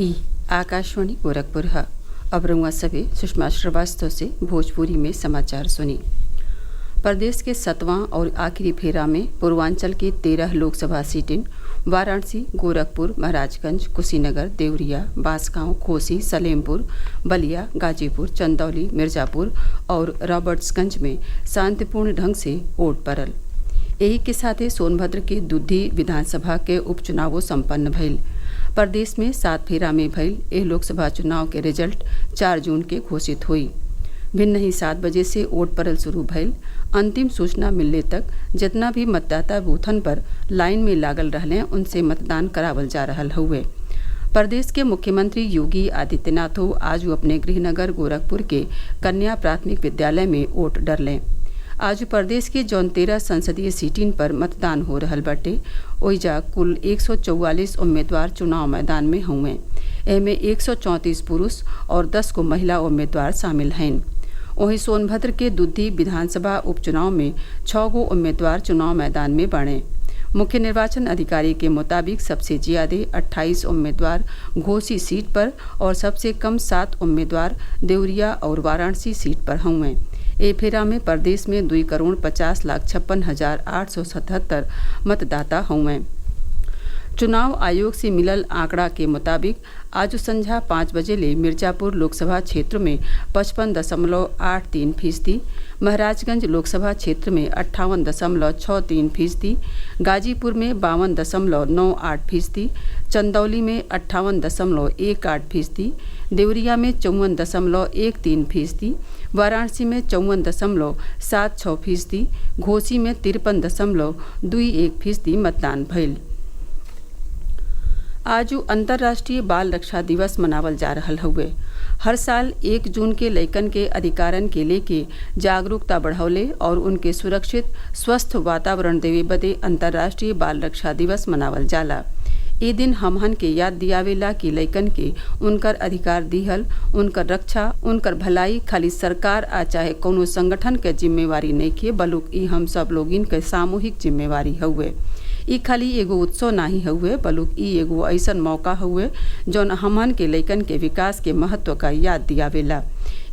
ई आकाशवाणी गोरखपुर है। अब रउआ सभे सुषमा श्रीवास्तव से भोजपुरी में समाचार सुनी। प्रदेश के 7वां और आखिरी फेरा में पूर्वांचल की 13 लोकसभा सीटें वाराणसी, गोरखपुर, महाराजगंज, कुशीनगर, देवरिया, बांसगांव, घोसी, सलेमपुर, बलिया, गाजीपुर, चंदौली, मिर्जापुर और रॉबर्ट्सगंज में शांतिपूर्ण ढंग से वोट पड़ल। यही के साथ सोनभद्र के दुद्धी विधानसभा के उपचुनावों संपन्न भइल। प्रदेश में 7 फेरा में भइल एह लोकसभा चुनाव के रिजल्ट 4 जून के घोषित हुई। भिन्न ही 7 बजे से वोट पड़ल शुरू भइल। अंतिम सूचना मिलने तक जितना भी मतदाता बूथन पर लाइन में लागल रहले उनसे मतदान करावल जा रहल हुए। प्रदेश के मुख्यमंत्री योगी आदित्यनाथ आज अपने गृहनगर गोरखपुर के कन्या प्राथमिक विद्यालय में वोट डरलें। आज प्रदेश के जौन 13 संसदीय सीटिन पर मतदान हो रहल बाटे ओइजा कुल 144 उम्मीदवार चुनाव मैदान में हुए। एमे 134 पुरुष और 10 को महिला उम्मीदवार शामिल हैं। वहीं सोनभद्र के दुद्धी विधानसभा उपचुनाव में 6 गो उम्मीदवार चुनाव मैदान में बने। मुख्य निर्वाचन अधिकारी के मुताबिक सबसे ज्यादा 28 उम्मीदवार घोसी सीट पर और सबसे कम 7 उम्मीदवार देवरिया और वाराणसी सीट पर हुए। ए फेरा में प्रदेश में 2,56,56,877 मतदाता हुए। चुनाव आयोग से मिलल आंकड़ा के मुताबिक आज संझा 5 बजे ले मिर्जापुर लोकसभा क्षेत्र में 55.83%, महाराजगंज लोकसभा क्षेत्र में 58.63%, गाजीपुर में 52.98%, चंदौली में 58.18%, देवरिया में 54.13%, वाराणसी में 54.76%, घोसी में 53.21% मतदान भइल। आज अंतर्राष्ट्रीय बाल रक्षा दिवस मनावल जा रहल हुए। हर साल 1 जून के लइकन के अधिकारन के लेके जागरूकता बढ़ावले और उनके सुरक्षित स्वस्थ वातावरण देवे बदे अंतर्राष्ट्रीय बाल रक्षा दिवस मनावल जाला। ए दिन हमहन के याद दियावेला कि लइकन के उनकर अधिकार दिहल, उनकर रक्षा, उनकर भलाई खाली सरकार आ चाहे कोनो संगठन के जिम्मेवारी नइखे, बल्कि हम सब लोगिन के सामूहिक जिम्मेवारी हउवे। ई खाली एगो उत्सव नाही हुए बल्कि ई एगो ऐसन मौका हुए जौन हमन के लइकन के विकास के महत्व का याद दियावेला।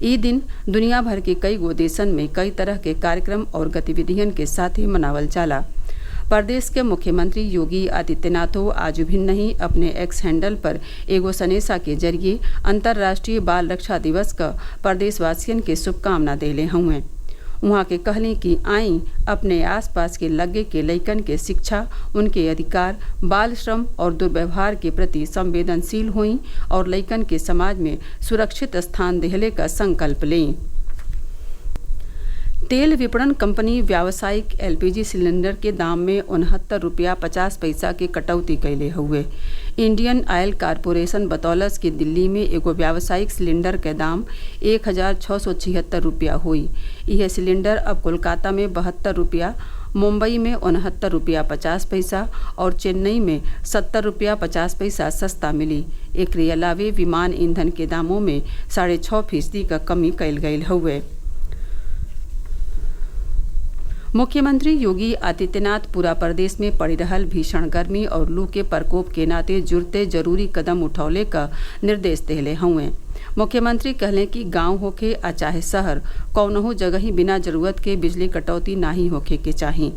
ई दिन दुनिया भर के कई गो देशन में कई तरह के कार्यक्रम और गतिविधियन के साथ ही मनावल जाला। प्रदेश के मुख्यमंत्री योगी आदित्यनाथ आज भिन्न ही अपने एक्स हैंडल पर एगो सनेसा के जरिए अंतर्राष्ट्रीय बाल रक्षा दिवस का प्रदेशवासियन के शुभकामना देले हुए। वहाँ के कहली कि आई अपने आसपास के लगे के लइकन के शिक्षा, उनके अधिकार, बाल श्रम और दुर्व्यवहार के प्रति संवेदनशील हुई और लइकन के समाज में सुरक्षित स्थान देहले का संकल्प लें। तेल विपणन कंपनी व्यावसायिक LPG सिलेंडर के दाम में 69 रुपया 50 पैसा के कटौती कैले हुए। इंडियन ऑयल कारपोरेशन बतौलस कि दिल्ली में एगो व्यावसायिक सिलेंडर के दाम 1,676 रुपया हुई। यह सिलेंडर अब कोलकाता में 72 रुपया, मुंबई में 69 रुपया 50 पैसा और चेन्नई में 70 रुपया 50 पैसा सस्ता मिली। एकरे अलावे विमान ईंधन के दामों में 6.5% का कमी कैल गयल हुए। मुख्यमंत्री योगी आदित्यनाथ पूरा प्रदेश में पड़ रहल भीषण गर्मी और लू के प्रकोप के नाते जुड़ते जरूरी कदम उठौले का निर्देश देले हुए। मुख्यमंत्री कहले कि गांव होखे आ चाहे शहर, कौनहू जगह ही बिना जरूरत के बिजली कटौती नाही होखे के चाही।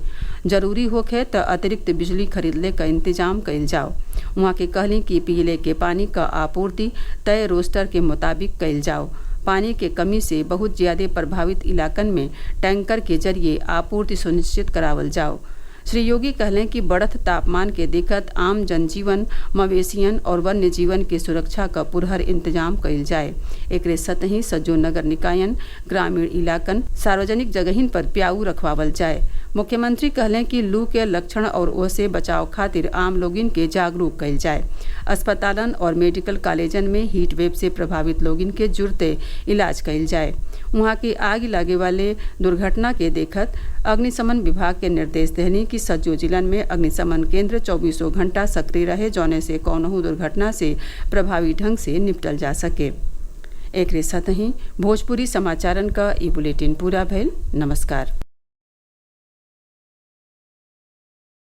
जरूरी होखे तो अतिरिक्त बिजली खरीदले का इंतजाम कइल जाओ। वहाँ के कहले कि पियले के पानी का आपूर्ति तय रोस्टर के मुताबिक कइल जाओ। पानी के कमी से बहुत ज्यादा प्रभावित इलाकन में टैंकर के जरिए आपूर्ति सुनिश्चित करावल जाओ। श्री योगी कहलें कि बढ़त तापमान के देखत आम जनजीवन, मवेशियन और वन्य जीवन के सुरक्षा का पुरहर इंतजाम कइल जाए। एकरे सतही सज्जो नगर निकायन, ग्रामीण इलाकन, सार्वजनिक जगहिन पर प्याऊ रखवावल जाए। मुख्यमंत्री कहलें कि लू के लक्षण और ओसे बचाव खातिर आम लोगिन के जागरूक कइल जाए। अस्पतालन और मेडिकल कॉलेजन में हीट वेव से प्रभावित लोगिन के जुड़ते इलाज कइल जाए। वहाँ की आग लागे वाले दुर्घटना के देखत अग्निशमन विभाग के निर्देश देने कि सज्जो जिलन में अग्निशमन केंद्र 24 घंटा सक्रिय रहे, जौने से कौनहू दुर्घटना से प्रभावी ढंग से निपटल जा सके। एकरे साथ ही भोजपुरी समाचारन का ई बुलेटिन पूरा भइल। नमस्कार।